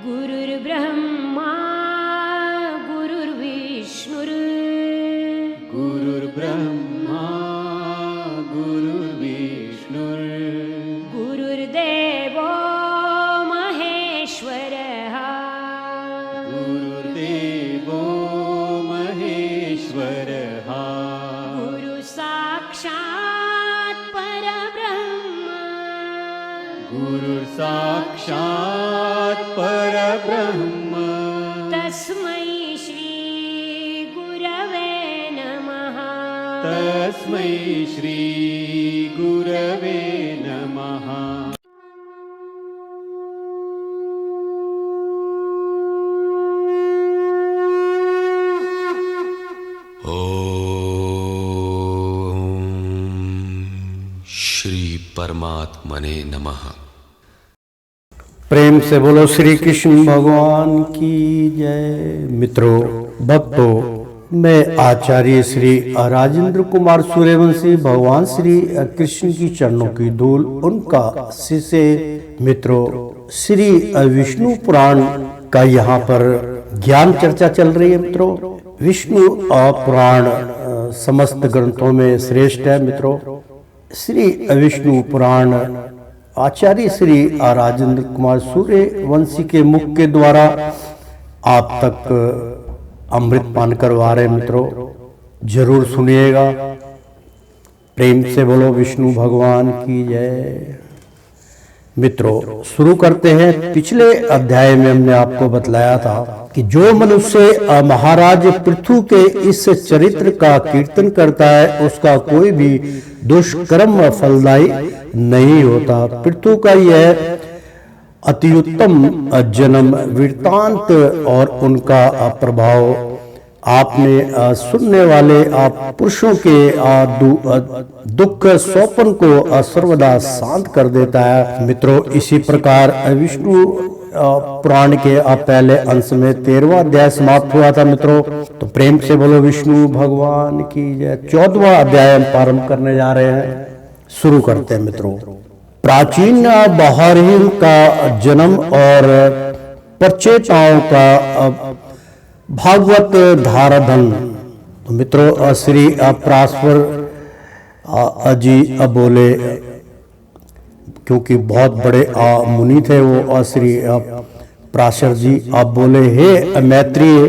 गुरुर्ब्रह्मा गुरुर्विष्णुर् गुरुर्ब्रह्मा गुरुर्विष्णुर् गुरुर्देवो महेश्वरः गुरुर्देवो महेश्वरः गुरुसाक्षात् परब्रह्म गुरुर्साक्षात् परब्रह्म तस्मै श्री गुरवे नमः तस्मै श्री गुरवे नमः। श्री परमात्मने नमः। प्रेम से बोलो श्री कृष्ण भगवान की जय। मित्रों, भक्तों, मैं आचार्य श्री राजेंद्र कुमार सूर्यवंशी भगवान श्री कृष्ण की चरणों की धूल उनका शिष्य मित्रों, श्री विष्णु पुराण का यहाँ पर ज्ञान चर्चा चल रही है। मित्रों, विष्णु पुराण समस्त ग्रंथों में श्रेष्ठ है। मित्रों, श्री विष्णु पुराण आचार्य श्री राजेंद्र कुमार सूर्यवंशी के मुख के द्वारा आप तक अमृत पान करवा रहे। मित्रों, जरूर सुनिएगा। प्रेम से बोलो विष्णु भगवान की जय। मित्रों, शुरू करते हैं। पिछले अध्याय में हमने आपको बतलाया था कि जो मनुष्य महाराज पृथु के इस चरित्र का कीर्तन करता है उसका कोई भी दुष्कर्म फलदायी नहीं होता। पृथु का यह अति उत्तम जन्म वृत्तांत और उनका प्रभाव आपने सुनने वाले आप पुरुषों के दुख स्वपन को सर्वदा शांत कर देता है। मित्रों, इसी प्रकार विष्णु पुराण के पहले अंश में 13वां अध्याय समाप्त हुआ था। मित्रों, तो प्रेम से बोलो विष्णु भगवान की जय। 14वां अध्याय हम प्रारंभ करने जा रहे हैं। शुरू करते हैं। मित्रों, प्राचीन बहारीन का जन्म और प्रचेताओं का भागवत धाराधन। तो मित्रों, श्री पराशर जी बोले, क्योंकि बहुत बड़े मुनि थे वो, श्री पराशर जी आप बोले, हे मैत्रेय,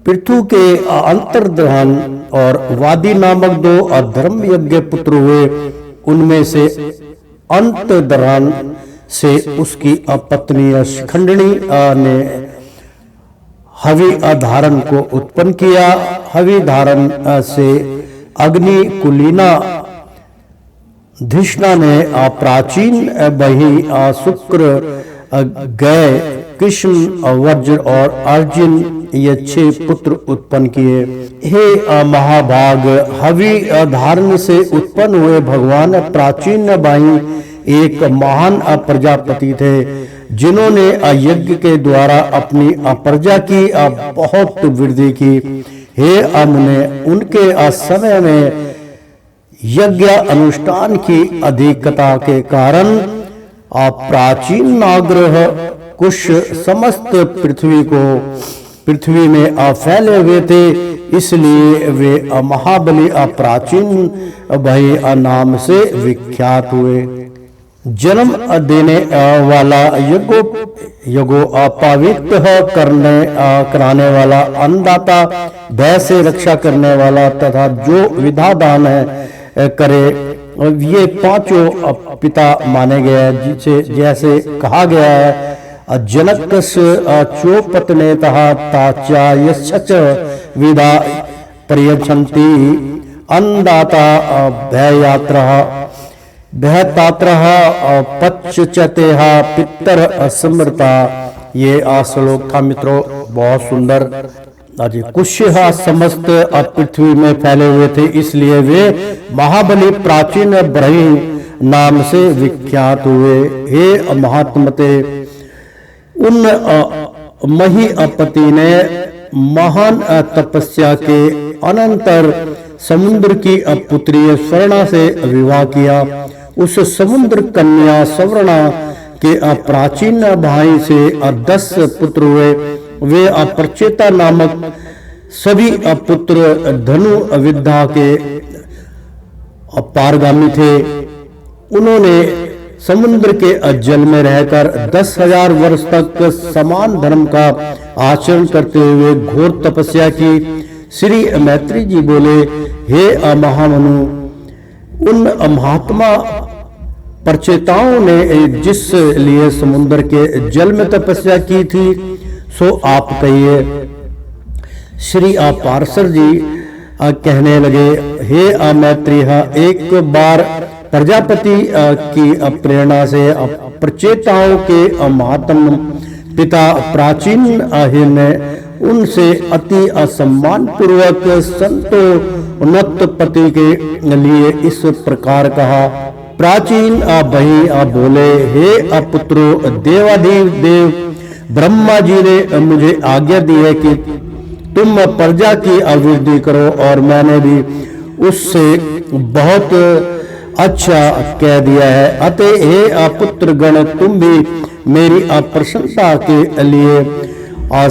पृथु के अंतर्धान और वादी नामक 2 धर्म यज्ञ पुत्र हुए। उनमें से अंतर्धान से उसकी पत्नी शिखंडिनी ने हवि धारण को उत्पन्न किया। हवि धारण से अग्नि कुलीना धिष्णा ने प्राचीन बही शुक्र गय कृष्ण वज्र और अर्जुन ये 6 पुत्र उत्पन्न किए। हे महाभाग, हवि धारण से उत्पन्न हुए भगवान प्राचीन बही एक महान प्रजापति थे, जिन्होंने यज्ञ के द्वारा अपनी प्रजा की बहुत वृद्धि की। हे मुने, उनके समय में यज्ञ अनुष्ठान की अधिकता के कारण प्राचीन नागरह कुश समस्त पृथ्वी में फैले हुए थे। इसलिए वे महाबली प्राचीन भय नाम से विख्यात हुए। जन्म देने वाला यज्ञोपवीत कराने वाला, अन्नदाता, भय से रक्षा करने वाला तथा जो विधादान करे, ये 5 पिता माने गए हैं। जिसे जैसे कहा गया है, जनकस्य चोपतनेतः ताच्या यश्च विदा प्रयच्छन्ति अन्नदाता भयतात्रः पच्यचतेह पितर असमृता। ये श्लोक था। मित्रों, बहुत सुंदर। कुश्य समस्त पृथ्वी में फैले हुए थे, इसलिए वे महाबली प्राचीन ब्रह्म नाम से विख्यात हुए। हे महात्मते, उन महीपति ने महान तपस्या के अनंतर समुद्र की पुत्री स्वर्णा से विवाह किया। उस समुद्र कन्या स्वर्णा के प्राचीन भाई से 10 पुत्र हुए। वे प्रचेता नामक सभी पुत्र धनु विद्या के पारगामी थे। उन्होंने समुद्र के जल में रहकर 10,000 वर्ष तक समान धर्म का आचरण करते हुए घोर तपस्या की। श्री मैत्री जी बोले, हे महामनु, उन महात्मा प्रचेताओं ने जिस लिए समुद्र के जल में तपस्या की थी सो आप कहिए। श्री पार्षद जी कहने लगे, हे मैत्री, एक बार प्रजापति की प्रेरणा से प्रचेताओं के महात्म पिता प्राचीन ने उनसे अति असम्मान पूर्वक संतोन्नत पति के लिए इस प्रकार कहा। प्राचीन भाई बोले, हे पुत्रो, देवाधिदेव ब्रह्मा जी ने मुझे आज्ञा दी है कि तुम प्रजा की अभिवृद्धि करो और मैंने भी उससे बहुत अच्छा कह दिया है। अतः हे पुत्र गण, तुम भी मेरी प्रशंसा के लिए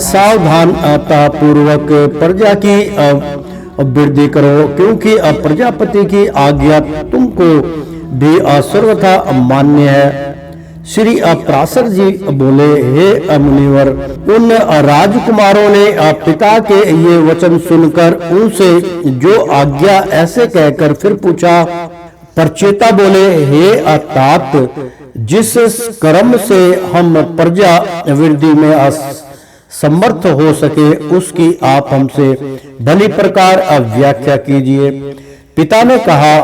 सावधानता पूर्वक प्रजा की वृद्धि करो, क्योंकि प्रजापति की आज्ञा तुमको भी सर्वथा मान्य है। श्री पराशर जी बोले, हे मुनिवर, उन राजकुमारों ने पिता के ये वचन सुनकर उनसे जो आज्ञा ऐसे कहकर फिर पूछा। प्रचेता बोले, हे तात, जिस कर्म से हम प्रजा वृद्धि में समर्थ हो सके उसकी आप हमसे भली प्रकार व्याख्या कीजिए। पिता ने कहा,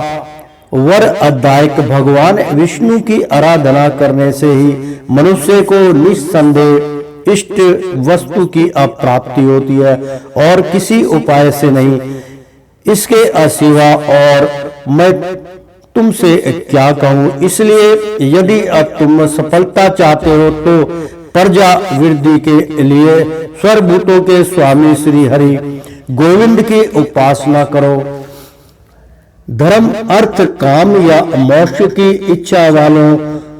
वरदायक भगवान विष्णु की आराधना करने से ही मनुष्य को निस्संदेह इष्ट वस्तु की प्राप्ति होती है और किसी उपाय से नहीं। इसके सिवा और मैं तुमसे क्या कहूँ। इसलिए यदि तुम सफलता चाहते हो तो प्रजा वृद्धि के लिए सर्वभूतों के स्वामी श्री हरि गोविंद की उपासना करो। धर्म, अर्थ, काम या मोक्ष की इच्छा वालों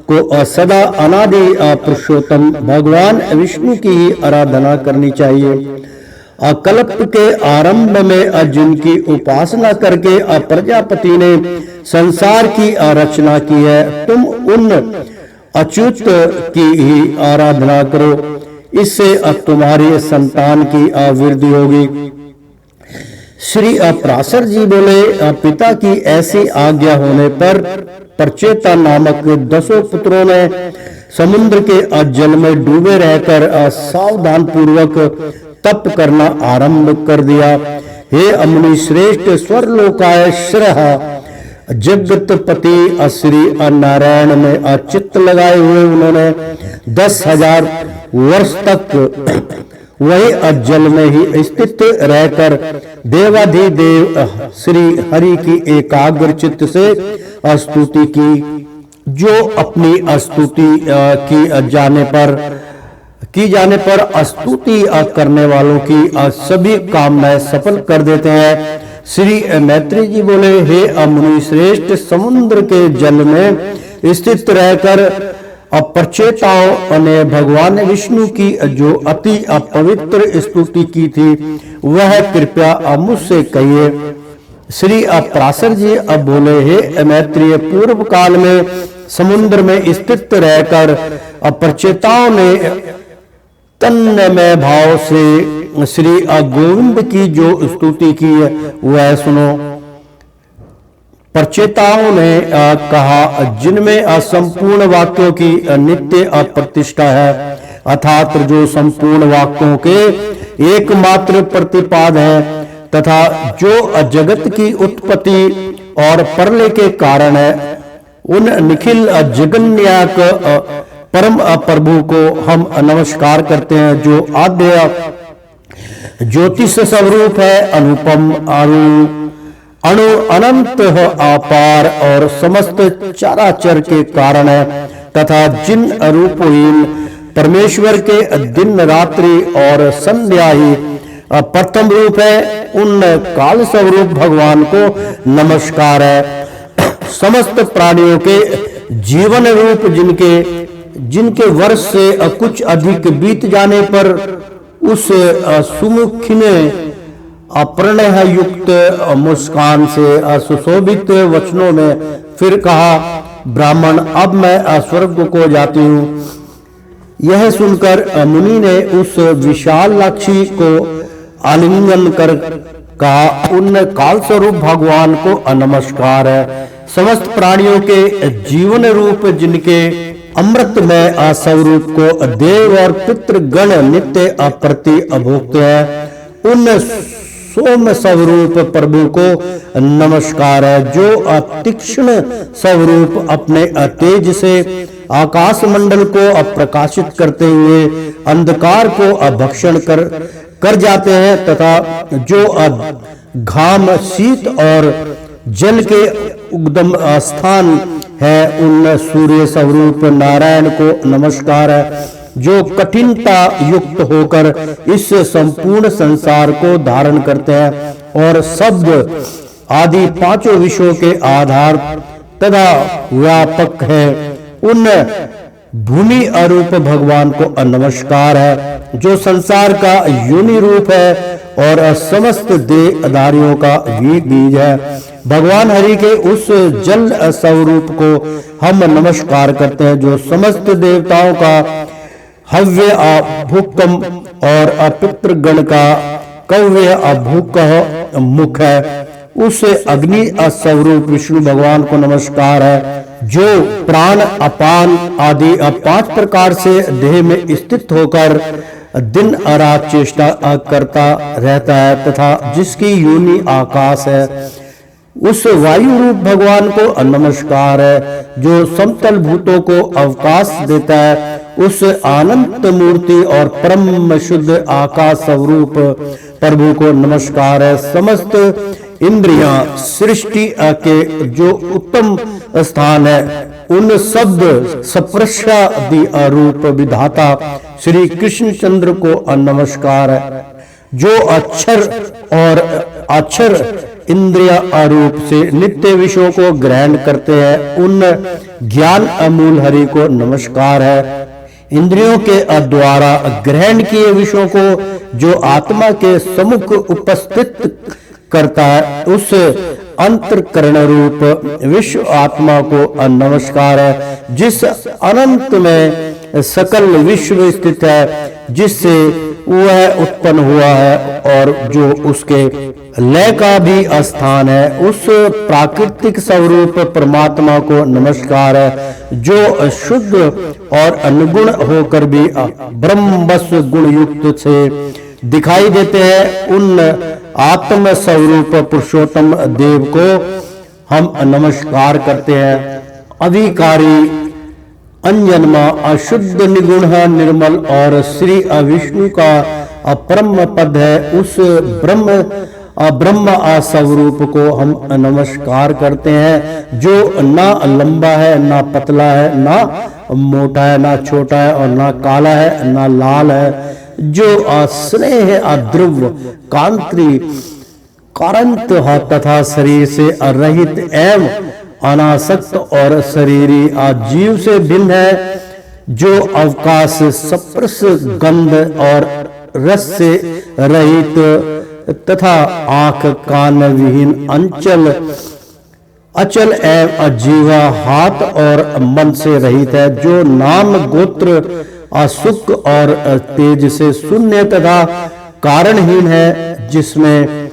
को सदा अनादि पुरुषोत्तम भगवान विष्णु की ही आराधना करनी चाहिए। कल्प के आरंभ में जिनकी उपासना करके प्रजापति ने संसार की रचना की है, तुम उन अच्युत की ही आराधना करो। इससे तुम्हारी संतान की वृद्धि होगी। श्री पराशर जी बोले, पिता की ऐसी आज्ञा होने पर प्रचेता नामक 10 पुत्रों ने समुद्र के जल में डूबे रहकर सावधान पूर्वक तप करना आरंभ कर दिया। हे मुनि श्रेष्ठ, स्वर्लोकाय श्रह जगतपति श्री नारायण में चित्त लगाए हुए उन्होंने 10,000 वर्ष तक वही जल में ही स्थित रहकर देवाधिदेव श्री हरि की एकाग्र चित्त से स्तुति की, जो अपनी स्तुति की जाने पर स्तुति करने वालों की सभी कामनाएं सफल कर देते हैं। श्री मैत्री जी बोले, हे मुनि श्रेष्ठ, समुद्र के जल में स्थित रहकर प्रचेताओं ने भगवान विष्णु की जो अति पवित्र स्तुति की थी वह कृपया मुझसे कहिए। श्री पराशर जी अब बोले, हे मैत्रेय, पूर्व काल में समुद्र में स्थित रहकर प्रचेताओं ने तन्मय भाव से श्री गोविंद की जो स्तुति की है वह सुनो। प्रचेताओं ने कहा, जिनमें संपूर्ण वाक्यों की नित्य प्रतिष्ठा है, अर्थात जो संपूर्ण वाक्यों के एकमात्र प्रतिपाद है तथा जो जगत की उत्पत्ति और प्रलय के कारण है, उन निखिल जगन्नायक परम प्रभु को हम नमस्कार करते हैं, जो आद्य ज्योतिष स्वरूप है, अनुपम अणु अनंत अपार और समस्त चराचर के कारण है, तथा जिन रूपहीन परमेश्वर के दिन रात्रि और संध्या ही प्रथम रूप है, उन काल स्वरूप भगवान को नमस्कार है। समस्त प्राणियों के जीवन रूप जिनके जिनके वर्ष से कुछ अधिक बीत जाने पर उस सुमुखी ने प्रणय युक्त मुस्कान से सुशोभित वचनों में फिर कहा, ब्राह्मण अब मैं स्वर्ग को जाती हूँ। यह सुनकर मुनि ने उस विशाल लाक्षी को आलिंगन कर कहा, उन काल स्वरूप भगवान को नमस्कार है। समस्त प्राणियों के जीवन रूप जिनके अमृतमय स्वरूप को देव और पितृगण नित्य प्रति भोगते हैं, उन सोम स्वरूप प्रभु को नमस्कार है, जो तीक्ष्ण स्वरूप अपने तेज से आकाश मंडल को प्रकाशित करते हुए अंधकार को भक्षण कर जाते हैं, तथा जो घाम शीत और जल के उद्गम स्थान है, उन सूर्य स्वरूप नारायण को नमस्कार है, जो कठिनता युक्त होकर इस संपूर्ण संसार को धारण करते हैं और शब्द आदि पांचों विषयों के आधार तथा व्यापक है। उन भूमि अरूप भगवान को नमस्कार है, जो संसार का योनि रूप है और समस्त देहधारियों का बीज है। भगवान हरि के उस जल स्वरूप को हम नमस्कार करते हैं, जो समस्त देवताओं का हव्य अभुक्कम और पितृगण का कव्य अभुक मुख है। उस अग्नि स्वरूप विष्णु भगवान को नमस्कार है, जो प्राण अपान आदि 5 प्रकार से देह में स्थित होकर दिन रात चेष्टा करता रहता है, तथा जिसकी योनि आकाश है। उस वायु रूप भगवान को नमस्कार है, जो समतल भूतों को अवकाश देता है। उस अनंत मूर्ति और परम शुद्ध आकाश स्वरूप प्रभु को नमस्कार है। समस्त इंद्रियां सृष्टि के जो उत्तम स्थान है, उन शब्द स्पर्शादि रूप विधाता श्री कृष्ण चंद्र को नमस्कार है, जो अक्षर और अक्षर इंद्रिया रूप से नित्य विषयों को ग्रहण करते हैं, उन ज्ञान अमूल हरि को नमस्कार है। इंद्रियों के द्वारा ग्रहण किए विषयों को जो आत्मा के सम्मुख उपस्थित करता है, उस अंतरकरण रूप विश्व आत्मा को नमस्कार है, जिस अनंत में सकल विश्व स्थित है, जिससे वह उत्पन्न हुआ है और जो उसके लय का भी स्थान है। उस प्राकृतिक स्वरूप परमात्मा को नमस्कार है, जो शुद्ध और अनुगुण होकर भी ब्रह्मवश गुण युक्त से दिखाई देते हैं। उन आत्म स्वरूप पुरुषोत्तम देव को हम नमस्कार करते हैं। अधिकारी अंजनमा अशुद्ध निगुण निर्मल और श्री विष्णु का परम पद है। उस ब्रह्म स्वरूप को हम नमस्कार करते हैं, जो ना लंबा है, ना पतला है, ना मोटा है, ना छोटा है और ना काला है, ना लाल है, जो स्नेह अध्रुव कांति कांत तथा शरीर से रहित एवं अनासक्त और शरीरी जीव से भिन्न है, जो अवकाश स्पर्श गंध और रस से रहित तथा आंख कान विहीन अचल एवं अजीवा हाथ और मन से रहित है, जो नाम गोत्र असुख और तेज से शून्य तथा कारणहीन है, जिसमें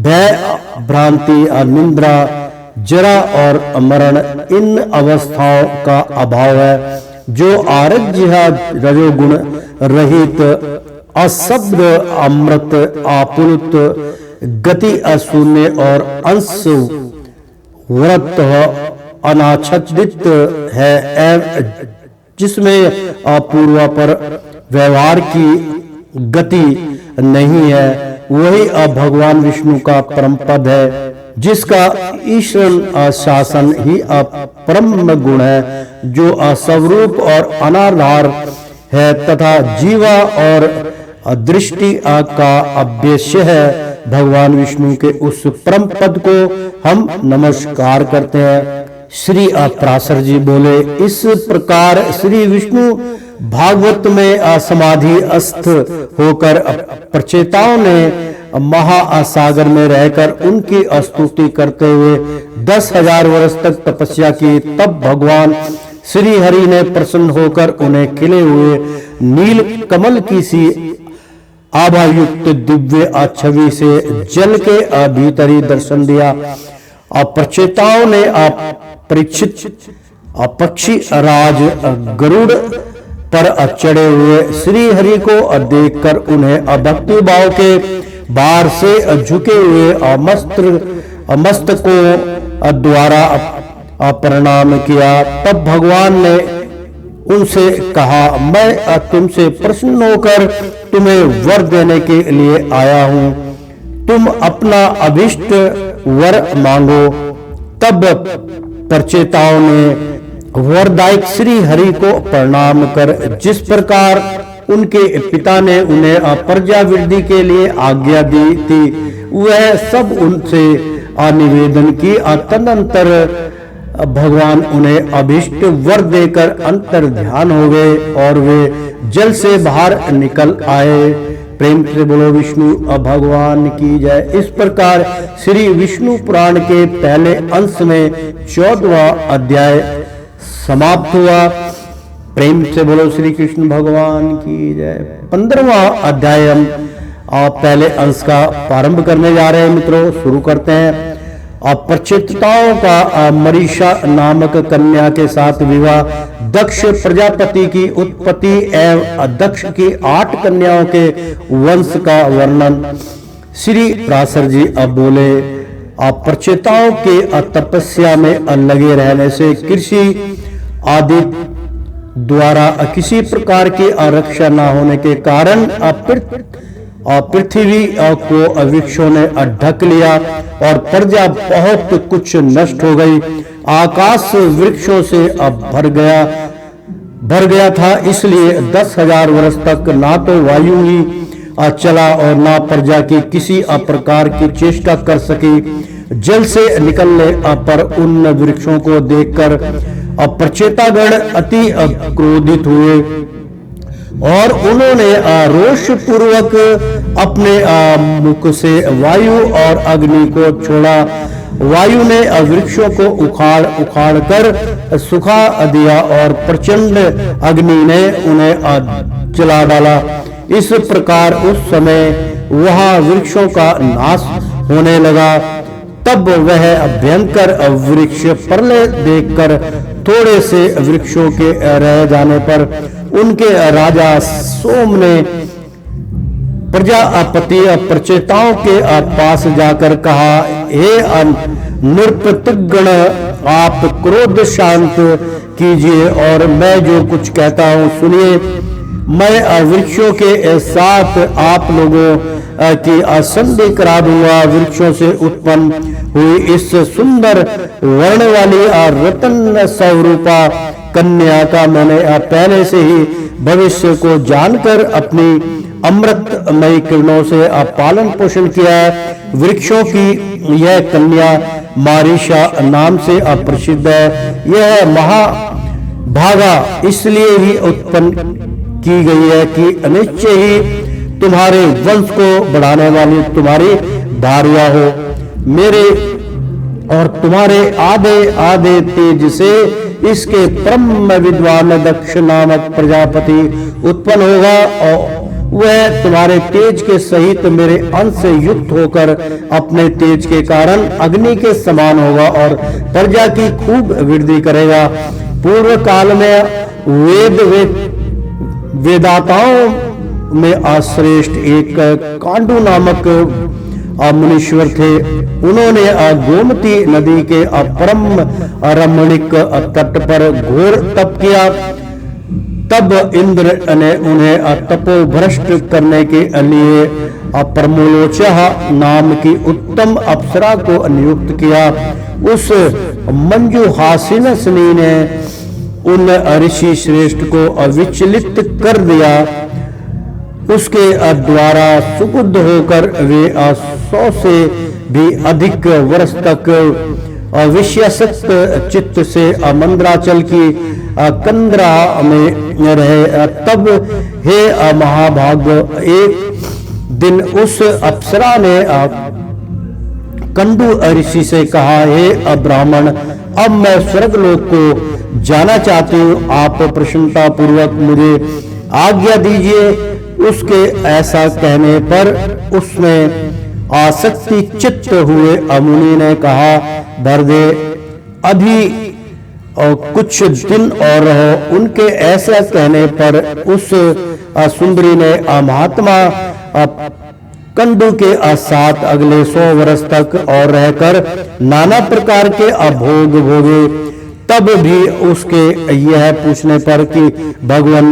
भय भ्रांति निंद्रा जरा और मरण इन अवस्थाओं का अभाव है, जो आरज्य रजोगुण रहित अशब्द अमृत आपुलुत गति अशून्य और अंश व्रत अनाच्छदित है, एवं जिसमें अपूर्वा पर व्यवहार की गति नहीं है, वही भगवान विष्णु का परम पद है, जिसका ईश्वर शासन ही परम गुण है, जो स्वरूप और अनाधार है तथा जीवा और दृष्टि का अभ्यस्य है। भगवान विष्णु के उस परम पद को हम नमस्कार करते हैं। श्री पराशर जी बोले, इस प्रकार श्री विष्णु भागवत में समाधि अस्थ होकर प्रचेताओं ने महासागर में रहकर उनकी स्तुति करते हुए 10,000 वर्ष तक तपस्या की। तब भगवान श्री हरि ने प्रसन्न होकर उन्हें खिले हुए नील कमल की सी आभायुक्त दिव्य छवि से जल के भीतरी दर्शन दिया। प्रचेताओं ने परीक्षित पक्षी राज गरुड़ पर चढ़े हुए श्री हरि को देखकर उन्हें भक्ति भाव के भार से झुके हुए मस्तकों द्वारा प्रणाम किया। तब भगवान ने उनसे कहा, मैं तुमसे प्रसन्न होकर तुम्हें वर देने के लिए आया हूं, तुम अपना अभिष्ट वर मांगो। तब प्रचेताओं ने वरदायक श्री हरि को प्रणाम कर जिस प्रकार उनके पिता ने उन्हें प्रजा वृद्धि के लिए आज्ञा दी थी, वह सब उनसे निवेदन की। तदनंतर भगवान उन्हें अभिष्ट वर देकर अंतर ध्यान हो गए और वे जल से बाहर निकल आए। प्रेम से बोलो विष्णु भगवान की जय। इस प्रकार श्री विष्णु पुराण के पहले अंश में 14वां अध्याय समाप्त हुआ। प्रेम से बोलो श्री कृष्ण भगवान की जय। 15वां अध्याय हम पहले अंश का प्रारंभ करने जा रहे हैं। मित्रों, शुरू करते हैं। प्रचेताओं का मरीषा नामक कन्या के साथ विवाह, दक्ष प्रजापति की उत्पत्ति एवं दक्ष की 8 कन्याओं के वंश का वर्णन। श्री पराशर जी अब बोले, प्रचेताओं के तपस्या में लगे रहने से कृषि आदि द्वारा किसी प्रकार की आरक्षा न होने के कारण पृथ्वी को वृक्षों ने ढक लिया और प्रजा बहुत कुछ नष्ट हो गई। आकाश वृक्षों से भर गया था, इसलिए 10,000 वर्ष तक ना तो वायु ही चला और ना प्रजा की किसी प्रकार की चेष्टा कर सकी। जल से निकलने पर उन वृक्षों को देखकर प्रचेतागण अति क्रोधित हुए और उन्होंने रोष पूर्वक अपने मुख से वायु और अग्नि को छोड़ा। वायु ने वृक्षों को उखाड़ कर सुखा दिया और प्रचंड अग्नि ने उन्हें जला डाला। इस प्रकार उस समय वहां वृक्षों का नाश होने लगा। तब वह भयंकर वृक्ष प्रलय देखकर थोड़े से वृक्षों के रह जाने पर उनके राजा सोम ने प्रजापति प्रचेताओं के पास जाकर कहा, हे नृपतिगण, आप क्रोध शांत कीजिए और मैं जो कुछ कहता हूँ सुनिए। मैं वृक्षों के साथ आप लोगों की संधि करा दूंगा। वृक्षों से उत्पन्न हुई इस सुंदर वर्ण वाली रतन स्वरूपा कन्या का मैंने पहले से ही भविष्य को जानकर अपनी अमृतमयी किरणों से पालन पोषण किया है। वृक्षों की यह कन्या मारीशा नाम से प्रसिद्ध है। यह महाभागा इसलिए ही उत्पन्न की गई है कि अनिश्चय ही तुम्हारे वंश को बढ़ाने वाली तुम्हारी धारिया हो। मेरे और तुम्हारे आधे आधे तेज से इसके ब्रह्म विद्वान दक्ष नामक प्रजापति उत्पन्न होगा और वह तुम्हारे तेज के सहित मेरे अंश से युक्त होकर अपने तेज के कारण अग्नि के समान होगा और प्रजा की खूब वृद्धि करेगा। पूर्व काल में वेदाताओं में श्रेष्ठ एक कांडू नामक मुनीश्वर थे। उन्होंने गोमती नदी के परम रमणीक तट पर घोर तप किया। तब इंद्र ने उन्हें तपोभ्रष्ट करने के लिए परमोलोचा नाम की उत्तम अप्सरा को नियुक्त किया। उस मंजुहासिनी ने उन ऋषि श्रेष्ठ को विचलित कर दिया। उसके द्वारा सुबुद्ध होकर वे 100 से भी अधिक वर्ष तक विषयासक्त चित्त से मंद्राचल की कंदरा में रहे। तब हे महाभाग, एक दिन उस अप्सरा ने कंडू ऋषि से कहा, हे ब्राह्मण, अब मैं स्वर्गलोक को जाना चाहती हूँ, आप प्रसन्नता पूर्वक मुझे आज्ञा दीजिए। उसके ऐसा कहने पर उसमें आसक्ति चित्त हुए मुनि ने कहा, भरदे, अभी कुछ दिन और रहो। उनके ऐसा कहने पर उस सुंदरी ने महात्मा कंडू के साथ अगले 100 वर्ष तक और रहकर नाना प्रकार के अभोग भोगे। तब भी उसके यह पूछने पर कि भगवान,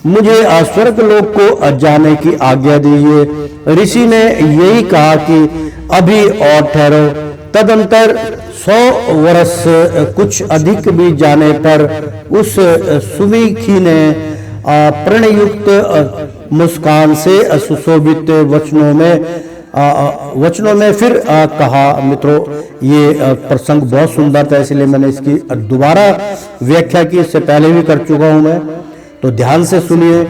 मुझे स्वर्ग लोक को जाने की आज्ञा दीजिए। ऋषि ने यही कहा कि अभी और ठहरो। तदंतर 100 वर्ष कुछ अधिक भी जाने पर उस सुविखी ने प्रणयुक्त मुस्कान से सुशोभित वचनों में फिर कहा। मित्रों, ये प्रसंग बहुत सुंदर था, इसलिए मैंने इसकी दोबारा व्याख्या की, इससे पहले भी कर चुका हूं मैं, तो ध्यान से सुनिए।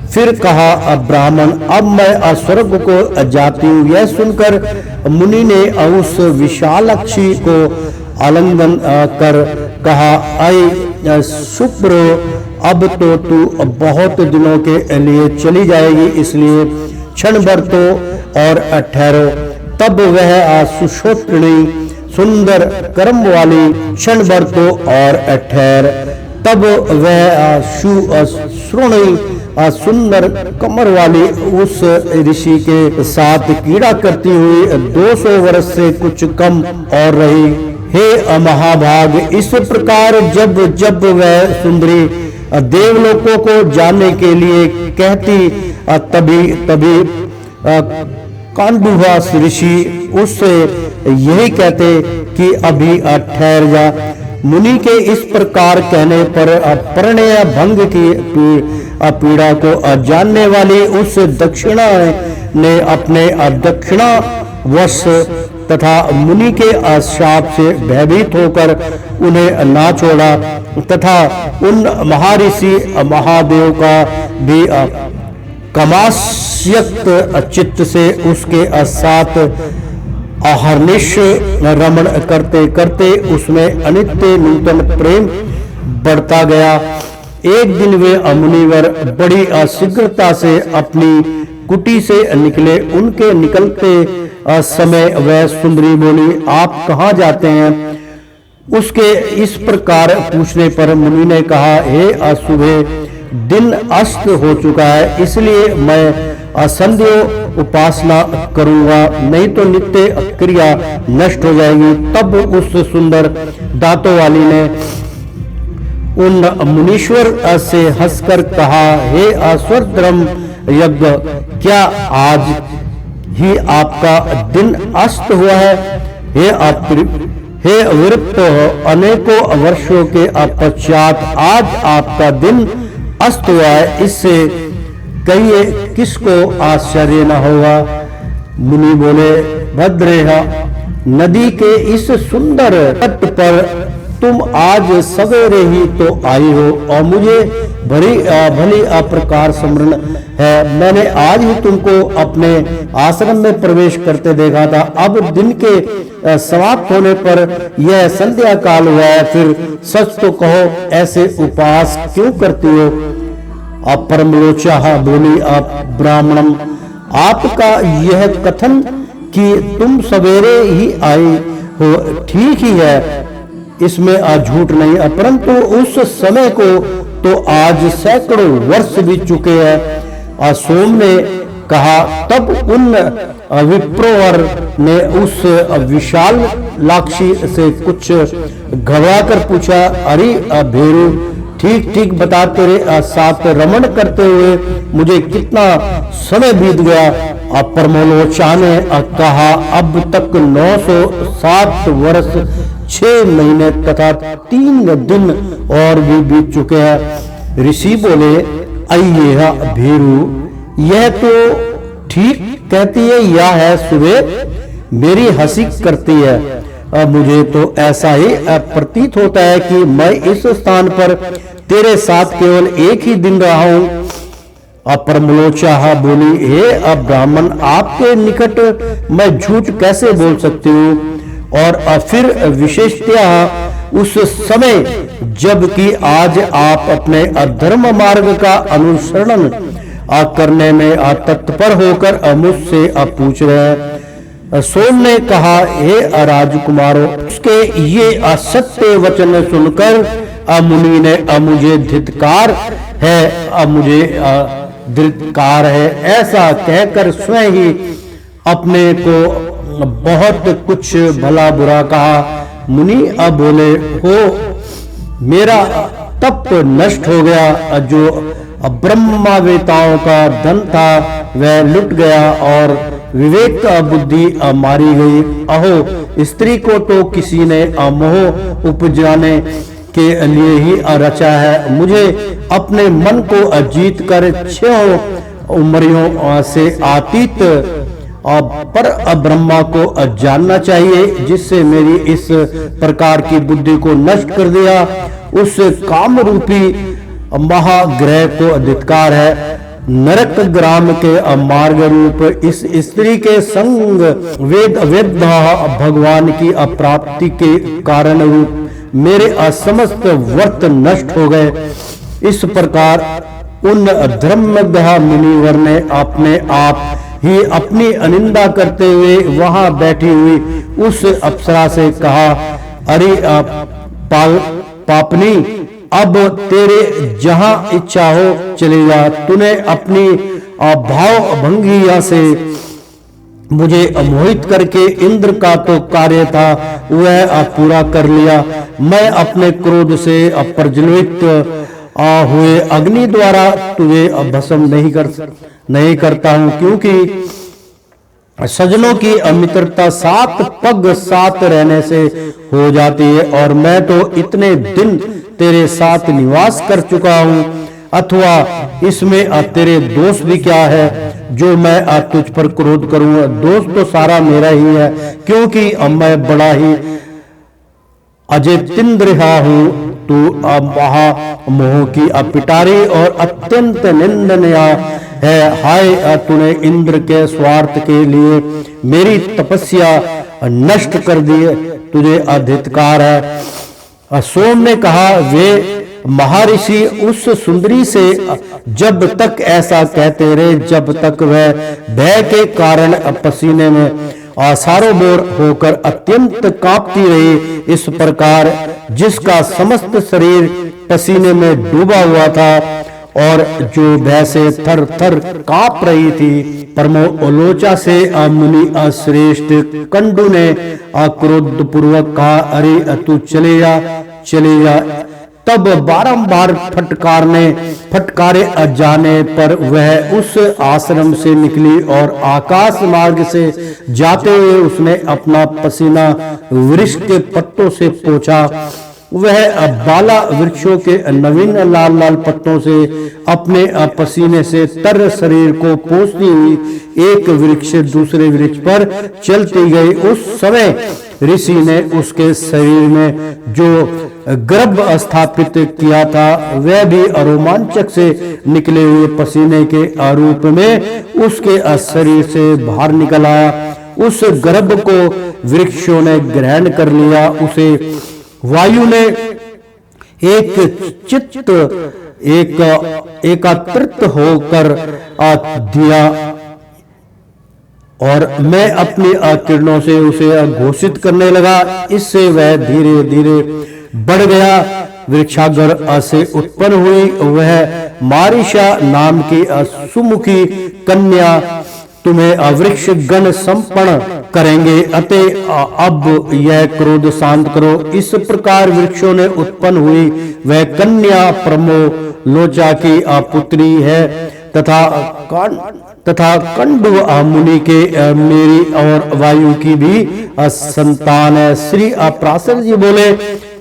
फिर कहा, ब्राह्मण, अब मैं स्वर्ग को जाती हूँ। यह सुनकर मुनि ने उस विशालाक्षी को आलिंगन कर कहा, अय शुभ्र, अब तो तू बहुत दिनों के लिए चली जाएगी, इसलिए क्षण भर तो और ठहरो। तब वह सुशोभनी सुंदर कर्म वाली क्षण भर तो और ठहर। तब वह श्रोणी सुंदर कमर वाली उस ऋषि के साथ कीड़ा करती हुई 200 वर्ष से कुछ कम और रही। हे महाभाग, इस प्रकार जब जब वह सुंदरी देवलोकों को जाने के लिए कहती, तभी तभी कांडुवास ऋषि उससे यही कहते कि अभी ठहर जा। मुनि के इस प्रकार कहने पर प्रणय भंग की पीड़ा को जानने वाली उस दक्षिणा ने अपने दक्षिणा वश तथा मुनि के शाप से भयभीत होकर उन्हें ना छोड़ा, तथा उन महर्षि महादेव का भी कमास्यक्त चित्त से उसके साथ अहर्निश रमण करते करते उसमें अनित्य नूतन प्रेम बढ़ता गया। एक दिन वे मुनिवर बड़ी शीघ्रता से अपनी कुटी से निकले। उनके निकलते समय वह सुंदरी बोली, आप कहाँ जाते हैं? उसके इस प्रकार पूछने पर मुनि ने कहा, हे अशुभे, दिन अस्त हो चुका है, इसलिए मैं असंध्यो उपासना करूंगा, नहीं तो नित्य क्रिया नष्ट हो जाएगी। तब उस सुंदर दांतों वाली ने उन मुनीश्वर से हंसकर कहा, हे अस्वर्धर्म यज्ञ, क्या आज ही आपका दिन अस्त हुआ है? हे विरक्त, अनेकों वर्षों के पश्चात आज आपका दिन अस्त हुआ है, इससे कहिए किसको आश्चर्य न होगा। मुनि बोले, भद्रेह, नदी के इस सुंदर तट पर तुम आज सवेरे ही तो आई हो और मुझे भली प्रकार स्मरण है, मैंने आज ही तुमको अपने आश्रम में प्रवेश करते देखा था। अब दिन के समाप्त होने पर यह संध्या काल हुआ है, फिर सच तो कहो, ऐसे उपवास क्यों करती हो? आप परमलोचा बोली, आप ब्राह्मणम, आपका यह कथन कि तुम सवेरे ही आई हो ठीक ही है, इसमें झूठ नहीं है, परंतु उस समय को तो आज सैकड़ों वर्ष बीत चुके हैं। सोम ने कहा। तब उन विप्रोवर ने उस विशाल लाक्षी से कुछ घबरा कर पूछा, अरे भेरू, ठीक ठीक बता, तेरे साथ रमण करते हुए मुझे कितना समय बीत गया? परमलोचा ने कहा, अब तक 907 वर्ष 6 महीने तथा 3 दिन और भी बीत चुके हैं। ऋषि बोले, अय्या भीरू, यह तो ठीक कहती है या है सुबह मेरी हंसी करती है? मुझे तो ऐसा ही प्रतीत होता है कि मैं इस स्थान पर तेरे साथ केवल एक ही दिन रहा हूं। परमलोचा बोली, हे ब्राह्मण, आपके निकट मैं झूठ कैसे बोल सकती हूँ? और फिर विशेषतया उस समय जबकि आज आप अपने अधर्म मार्ग का अनुसरण करने में तत्पर होकर मुझसे पूछ रहे हैं। सोम ने कहा, हे राजकुमारों, उसके ये असत्य वचन सुनकर मुनि ने मुझे धिक्कार है ऐसा कहकर स्वयं ही अपने को बहुत कुछ भला बुरा कहा। मुनि बोले, हो मेरा तप नष्ट हो गया, जो ब्रह्मवेताओं का धन था वह लुट गया और विवेक बुद्धि मारी गई। अहो, स्त्री को तो किसी ने मोह उपजाने के लिए ही रचा है। मुझे अपने मन को जीत कर 6 उम्रियों से अतीत पर ब्रह्मा को जानना चाहिए, जिससे मेरी इस प्रकार की बुद्धि को नष्ट कर दिया। उस काम रूपी महाग्रह को धिक्कार है। नरक ग्राम के मार्ग रूप इस स्त्री के संग वेद भगवान की अप्राप्ति के कारण रूप मेरे असमस्त व्रत नष्ट हो गए। इस प्रकार उन धर्मज्ञ मुनिवर ने अपने आप ही अपनी अनिंदा करते हुए वहां बैठी हुई उस अप्सरा से कहा, अरे पापनी, अब तेरे जहां इच्छा हो चले जा। तूने अपनी भाव भंगिया से मुझे मोहित करके इंद्र का तो कार्य था वह पूरा कर लिया। मैं अपने क्रोध से प्रज्वलित हुए अग्नि द्वारा तुझे भस्म नहीं करता हूं, क्योंकि सजनों की मित्रता 7 पग साथ रहने से हो जाती है, और मैं तो इतने दिन तेरे साथ निवास कर चुका हूं। अथवा इसमें तेरे दोष भी क्या है जो मैं तुझ पर क्रोध करूंगा? दोष तो सारा मेरा ही है, क्योंकि मैं बड़ा ही अजितेंद्र हूं। तू महामोह की पिटारी और अत्यंत निंदनीय है। हाय, तूने इंद्र के स्वार्थ के लिए मेरी तपस्या नष्ट कर दी, तुझे अधिकार है। सोम ने कहा, वे महर्षि उस सुंदरी से जब तक ऐसा कहते रहे जब तक वह भय के कारण पसीने में सारोबोर होकर अत्यंत कांपती रही। इस प्रकार जिसका समस्त शरीर पसीने में डूबा हुआ था और जो भय से थर थर कांप रही थी। परमोलोचा से मुनि श्रेष्ठ कंडू ने क्रोध पूर्वक कहा, अरे तू चले जा। तब बारंबार फटकारे जाने पर वह उस आश्रम से निकली और आकाश मार्ग से जाते हुए उसने अपना पसीना वृक्ष के पत्तों से पोंछा। वह बाला वृक्षों के नवीन लाल लाल पत्तों से अपने पसीने से तर शरीर को पोंछती हुई एक वृक्ष से दूसरे वृक्ष पर चलती गई। उस समय ऋषि ने उसके शरीर में जो गर्भ स्थापित किया था वह भी रोमांचक से निकले हुए पसीने के रूप में उसके शरीर से बाहर निकल आया। उस गर्भ को वृक्षों ने ग्रहण कर लिया। उसे वायु ने एकत्रित होकर दिया और मैं अपनी किरणों से उसे घोषित करने लगा। इससे वह धीरे धीरे बढ़ गया। वृक्षागर से उत्पन्न हुई वह मारिशा नाम की सुमुखी कन्या तुम्हें वृक्ष गण संपन्न करेंगे। अतः अब यह क्रोध शांत करो। इस प्रकार वृक्षों ने उत्पन्न हुई वह कन्या परमोलोचा की पुत्री है तथा कंडु मुनि के मेरी और वायु की भी संतान है। श्री पराशर जी बोले,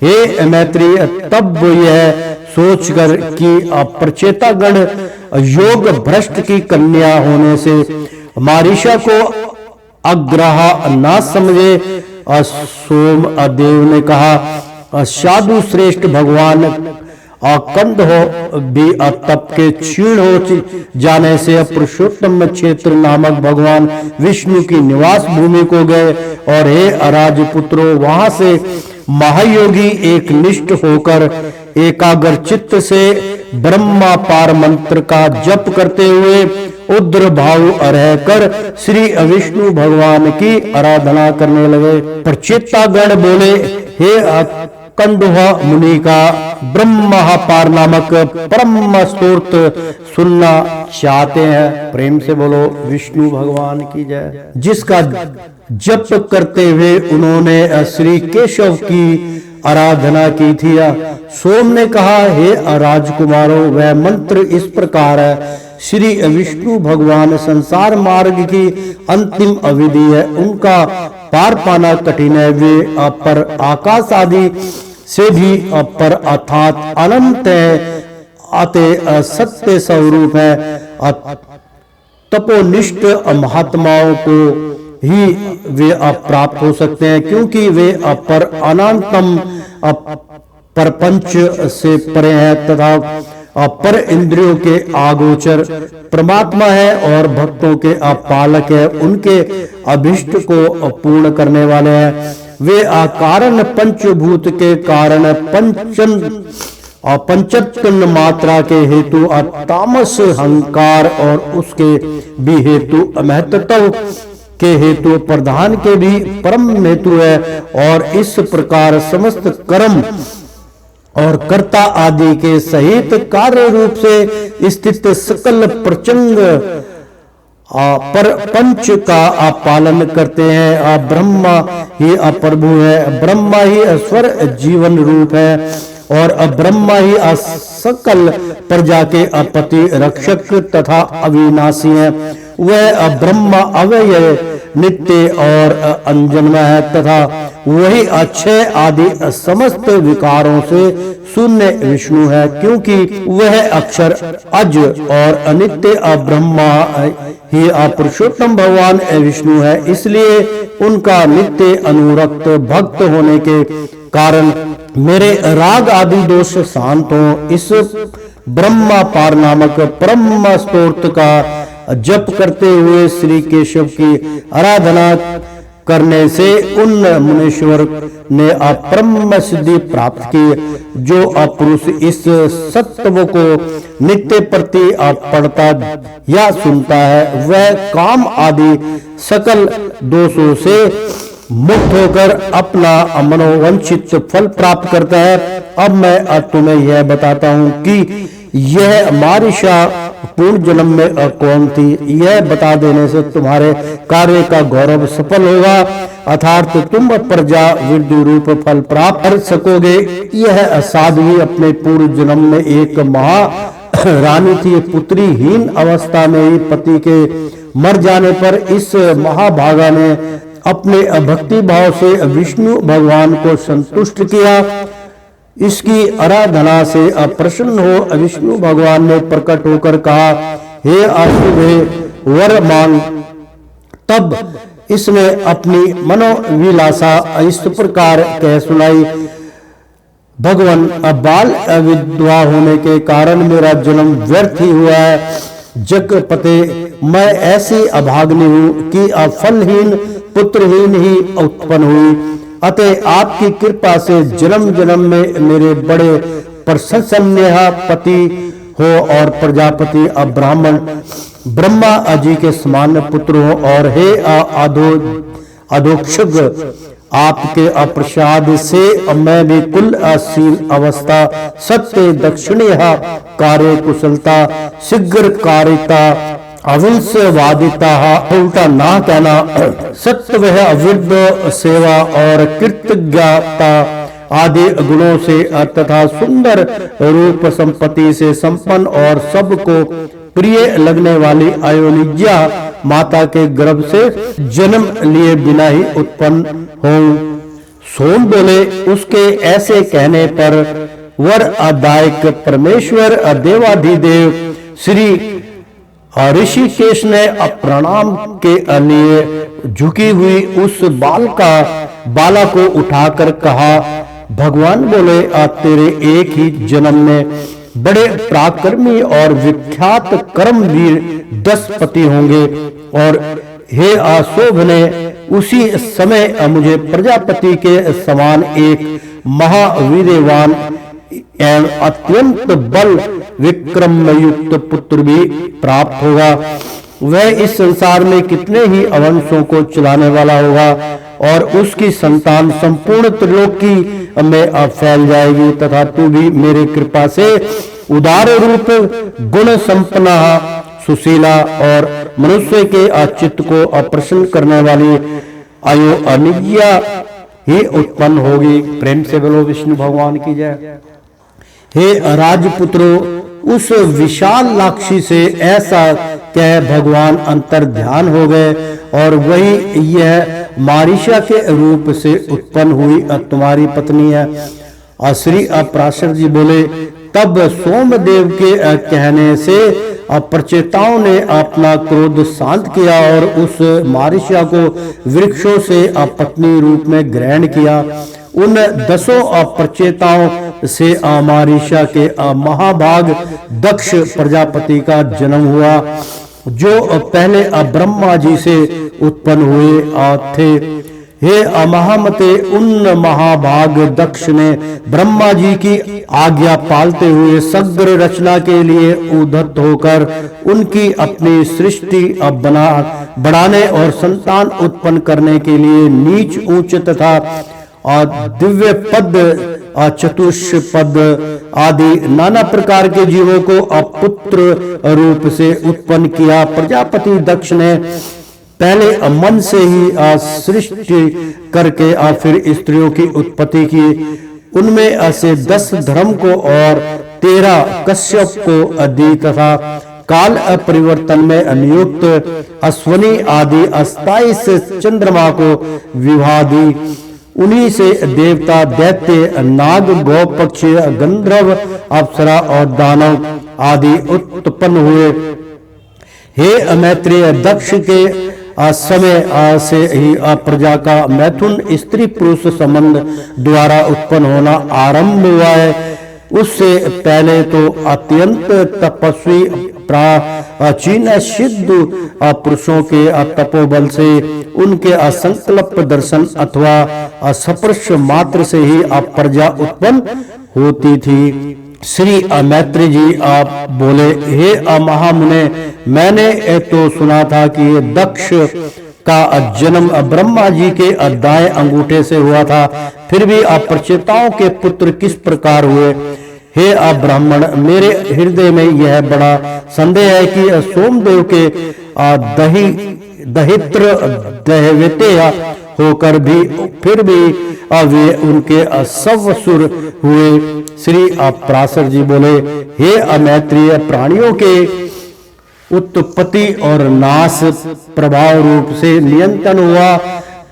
हे मैत्री, तब यह सोचकर कि प्रचेता गण योग भ्रष्ट की कन्या होने से मारिशा को अग्रह न समझे सोम देव ने कहा, साधु श्रेष्ठ भगवान कंद हो भी तप के क्षीण हो जाने से पुरुषोत्तम क्षेत्र नामक भगवान विष्णु की निवास भूमि को गए और हे राजपुत्रों, वहां से महायोगी एक निष्ठ होकर एकाग्र चित्त से ब्रह्मा पार मंत्र का जप करते हुए उग्र भाव रहकर श्री विष्णु भगवान की आराधना करने लगे। पर चेतागण बोले, हे कंदुहा मुनि का ब्रह्मा पार नामक परम स्तोत्र सुनना चाहते हैं। प्रेम से बोलो विष्णु भगवान की जय। जिसका जप करते हुए उन्होंने श्री केशव की आराधना की थी। सोम ने कहा, हे राजकुमारों, वह मंत्र इस प्रकार है, श्री विष्णु भगवान संसार मार्ग की अंतिम अविधि है, उनका पार पाना कठिन है। वे पर आकाश आदि से भी पर अर्थात अनंत है, अते सत्य स्वरूप है। तपोनिष्ठ महात्माओं को ही वे प्राप्त हो सकते हैं, क्योंकि वे पर अनंतम परपंच से परे हैं तथा पर इंद्रियों के आगोचर परमात्मा है और भक्तों के पालक है, उनके अभिष्ट को पूर्ण करने वाले हैं। वे कारण पंचभूत के कारण पंचतन मात्रा के हेतु तामस अहंकार और उसके भी हेतु महत्व के हेतु प्रधान के भी परम हेतु है। और इस प्रकार समस्त कर्म और कर्ता आदि के सहित कार्य रूप से स्थित सकल प्रचंड पर पंच का पालन करते हैं। ब्रह्मा ही प्रभु है, ब्रह्मा ही स्वर जीवन रूप है और ब्रह्मा ही सकल प्रजा के पति रक्षक तथा अविनाशी है। वह ब्रह्मा अव्यय नित्य और अंजन्म है तथा वही अक्षय आदि समस्त विकारों से शून्य विष्णु है, क्योंकि वह अक्षर अज और अनित्य ब्रह्मा ही पुरुषोत्तम भगवान विष्णु है। इसलिए उनका नित्य अनुरक्त भक्त होने के कारण मेरे राग आदि दोष शांत हो। इस ब्रह्मा पार नामक परम स्तोत्र का जप करते हुए श्री केशव की आराधना करने से उन मुनीश्वर ने परम सिद्धि प्राप्त की। जो पुरुष इस सत्व को नित्य प्रति पढ़ता या सुनता है, वह काम आदि सकल दोषों से मुक्त होकर अपना मनोवांछित फल प्राप्त करता है। अब मैं तुम्हें यह बताता हूँ कि यह मारिशा पूर्ण जन्म में कौन थी। यह बता देने से तुम्हारे कार्य का गौरव सफल होगा, अर्थात तुम प्रजा वृद्धि रूप फल प्राप्त कर सकोगे। यह साध्वी अपने पूर्व जन्म में एक महा रानी थी। पुत्रीहीन अवस्था में ही पति के मर जाने पर इस महाभागा ने अपने भक्ति भाव से विष्णु भगवान को संतुष्ट किया। इसकी आराधना से प्रसन्न हो विष्णु भगवान ने प्रकट होकर कहा, हे आशुभे वर मांग। तब इसने अपनी मनोविलासा इस प्रकार कह सुनाई, भगवान बाल विधवा होने के कारण मेरा जन्म व्यर्थ ही हुआ है। जगपते मैं ऐसी अभाग्नि हूँ कि फलहीन पुत्रहीन ही उत्पन्न हुई। अतः आपकी कृपा से जन्म जन्म में मेरे बड़े प्रशंसनीय पति हो और प्रजापति ब्राह्मण ब्रह्मा जी के समान पुत्र हो। और हे अधोक्षग, आपके अप्रसाद से मैं भी कुलशील अवस्था, सत्य दक्षिणीय कार्य कुशलता, शीघ्र कारिता, अविंसवादिता, उल्टा ना कहना, सत्व है, अविद्ध सेवा और कृतज्ञता आदि गुणों से तथा सुंदर रूप संपत्ति से संपन्न और सबको प्रिय लगने वाली अयोनिजा माता के गर्भ से जन्म लिए बिना ही उत्पन्न हो। सोम बोले, उसके ऐसे कहने पर वर अदायक परमेश्वर देवाधिदेव श्री ऋषिकेश ने प्रणाम के लिए झुकी हुई उस बाल का बाला को उठाकर कहा। भगवान बोले, तेरे एक ही जन्म में बड़े पराक्रमी और विख्यात कर्मवीर 10 पति होंगे। और हे शोभने, उसी समय मुझे प्रजापति के समान एक महावीर्यवान एवं अत्यंत बल विक्रम युक्त पुत्र भी प्राप्त होगा। वह इस संसार में कितने ही अवंशों को चलाने वाला होगा और उसकी संतान संपूर्ण त्रिलोकी में फैल जाएगी, तथा तू भी मेरे कृपा से उदार रूप गुण संपन्न सुशीला और मनुष्य के चित्त को अप्रसन्न करने वाली आयु अनिज्ञा ही उत्पन्न होगी। प्रेम से बोलो विष्णु भगवान की जय। हे राजपुत्रों, उस विशाल लाक्षी से ऐसा कह भगवान अंतर ध्यान हो गए और वही यह मारीशा के रूप से उत्पन्न हुई तुम्हारी पत्नी है। श्री पराशर जी बोले, तब सोमदेव के कहने से प्रचेताओं ने अपना क्रोध शांत किया और उस मारीशा को वृक्षों से पत्नी रूप में ग्रहण किया। उन 10 प्रचेताओं से मारीशा के महाभाग दक्ष प्रजापति का जन्म हुआ, जो पहले ब्रह्मा जी से उत्पन्न हुए थे। हे महामते, उन महाभाग दक्ष ने ब्रह्मा जी की आज्ञा पालते हुए सग्र रचना के लिए उद्धत होकर उनकी अपनी सृष्टि बढ़ाने और संतान उत्पन्न करने के लिए नीच ऊंच तथा दिव्य पद चतुष्पद आदि नाना प्रकार के जीवों को अपुत्र रूप से उत्पन्न किया। प्रजापति दक्ष ने पहले मन से ही सृष्टि करके फिर स्त्रियों की उत्पत्ति की। उनमें से 10 धर्म को और 13 कश्यप को दी तथा काल परिवर्तन में नियुक्त अश्वनी आदि 27 चंद्रमा को विवाह दी। उन्हीं से देवता, दैत्य, नाग, गौ, पक्षी, गंधर्व, अप्सरा और दानव आदि उत्पन्न हुए। हे मैत्रेय, दक्ष के समय से ही प्रजा का मैथुन स्त्री पुरुष संबंध द्वारा उत्पन्न होना आरंभ हुआ है। उससे पहले तो अत्यंत तपस्वी प्राचीन सिद्ध पुरुषों के तपोबल से उनके असंकल्प दर्शन अथवा स्पर्श मात्र से ही प्रजा उत्पन्न होती थी। श्री मैत्री जी आप बोले, हे महामुने, मैंने तो सुना था कि दक्ष का जन्म ब्रह्मा जी के दाएं अंगूठे से हुआ था, फिर भी प्रचेताओं के पुत्र किस प्रकार हुए? हे ब्राह्मण, मेरे हृदय में यह बड़ा संदेह है कि सोमदेव के दहित्र दैवते होकर भी फिर भी वे उनके सवसुर हुए। श्री पराशर जी बोले, हे अमैत्रीय, प्राणियों के उत्पत्ति और नाश प्रभाव रूप से नियंत्रण हुआ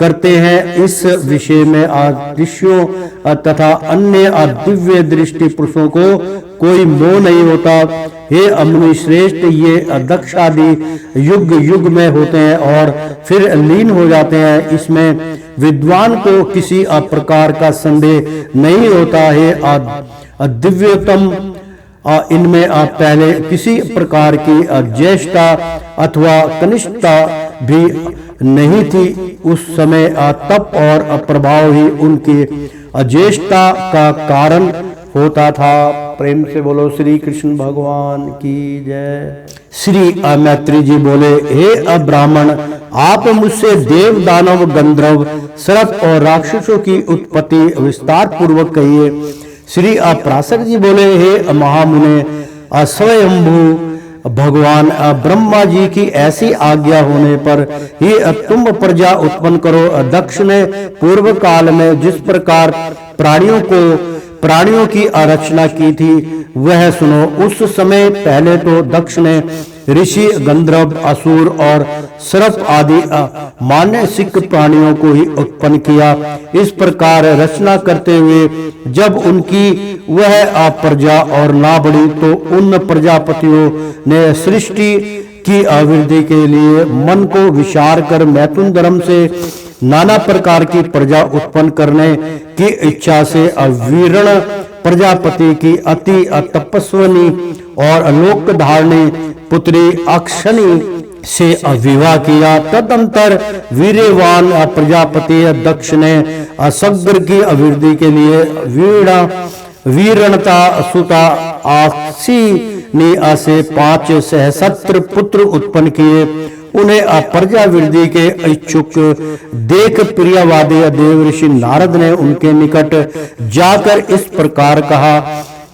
करते हैं। इस विषय में ऋषियों तथा अन्य दिव्य दृष्टि पुरुषों को कोई मोह नहीं होता। हे अमुनि श्रेष्ठ, ये दक्ष आदि युग युग में होते हैं और फिर लीन हो जाते हैं। इसमें विद्वान को किसी प्रकार का संदेह नहीं होता है। दिव्यतम, इनमें पहले किसी प्रकार की ज्येष्ठता अथवा कनिष्ठता भी नहीं थी। उस समय तप और प्रभाव ही उनकी ज्येष्ठता का कारण होता था। प्रेम से बोलो श्री कृष्ण भगवान की जय। श्री मैत्री जी बोले, हे ब्राह्मण, आप मुझसे देव, दानव, गंधर्व, सर्प और राक्षसों की उत्पत्ति विस्तार पूर्वक कहिए। श्री पराशर जी बोले, हे महामुने, स्वयंभू भगवान ब्रह्मा जी की ऐसी आज्ञा होने पर ही तुम प्रजा उत्पन्न करो। दक्ष ने पूर्व काल में जिस प्रकार प्राणियों की रचना की थी वह सुनो। उस समय पहले तो दक्ष ने ऋषि, गंधर्व, असुर और सर्प आदि मानसिक प्राणियों को ही उत्पन्न किया। इस प्रकार रचना करते हुए जब उनकी वह प्रजा और ना बढ़ी तो उन प्रजापतियों ने सृष्टि की अवृद्धि के लिए मन को विचार कर मैथुन धर्म से नाना प्रकार की प्रजा उत्पन्न करने की इच्छा से अवीरण प्रजापति की अति तपस्विनी और लोक धारणी पुत्री अक्षनी से विवाह किया। तदंतर वीर्यवान प्रजापति दक्ष ने असग्र की अभिवृद्धि के लिए वीरणता सुता आक्षिणी से 5 सहस्त्र पुत्र उत्पन्न किए। उन्हें प्रजा वृद्धि के इच्छुक देख प्रियवादी देव ऋषि नारद ने उनके निकट जाकर इस प्रकार कहा,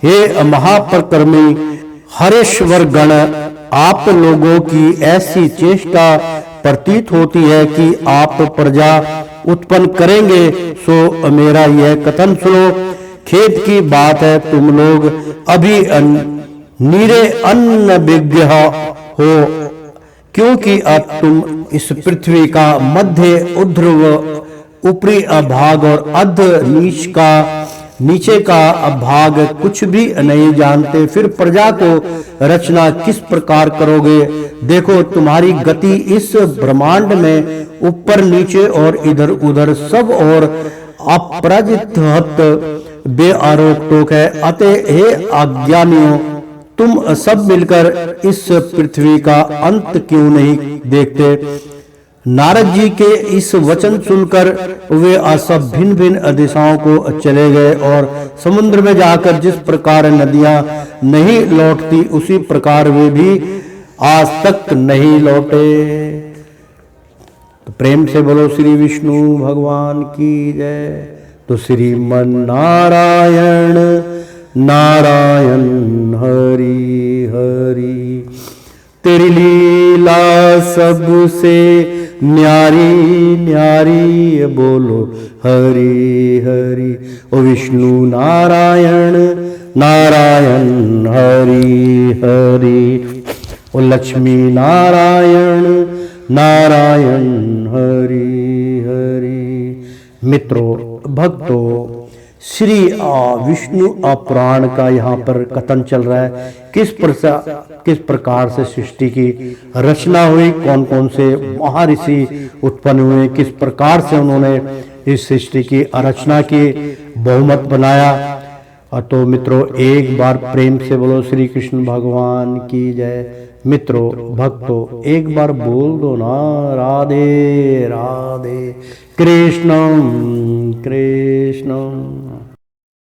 हे महापराक्रमी हरेश्वर गण, आप लोगों की ऐसी चेष्टा प्रतीत होती है कि आप प्रजा उत्पन्न करेंगे, सो मेरा यह कथन सुनो। खेद की बात है, तुम लोग अभी नीरे अन्न विज्ञ हो, क्योंकि अब तुम इस पृथ्वी का मध्य ऊर्ध्व ऊपरी भाग और अध नीचे का भाग कुछ भी नहीं जानते, फिर प्रजा को रचना किस प्रकार करोगे? देखो, तुम्हारी गति इस ब्रह्मांड में ऊपर नीचे और इधर उधर सब और अपराजित बेआरोप टोक है। अतः हे अज्ञानियों, तुम सब मिलकर इस पृथ्वी का अंत क्यों नहीं देखते? नारद जी के इस वचन सुनकर वे सब भिन्न भिन्न दिशाओं को चले गए और समुद्र में जाकर जिस प्रकार नदियां नहीं लौटती, उसी प्रकार वे भी आज तक नहीं लौटे। तो प्रेम से बोलो श्री विष्णु भगवान की जय। तो श्रीमन नारायण नारायण हरि हरि, तेरी लीला सबसे न्यारी न्यारी, बोलो हरि हरि। ओ विष्णु नारायण नारायण हरि हरि, ओ लक्ष्मी नारायण नारायण हरि हरि। मित्रों, भक्तों, श्री विष्णु पुराण का यहाँ पर कथन चल रहा है। किस प्रकार से सृष्टि की रचना हुई, कौन कौन से महर्षि उत्पन्न हुए, किस प्रकार से उन्होंने इस सृष्टि की रचना की, बहुमत बनाया। तो मित्रों, एक बार प्रेम से बोलो श्री कृष्ण भगवान की जय। मित्रों, भक्तों, एक बार बोल दो ना, राधे राधे, कृष्णम कृष्णम।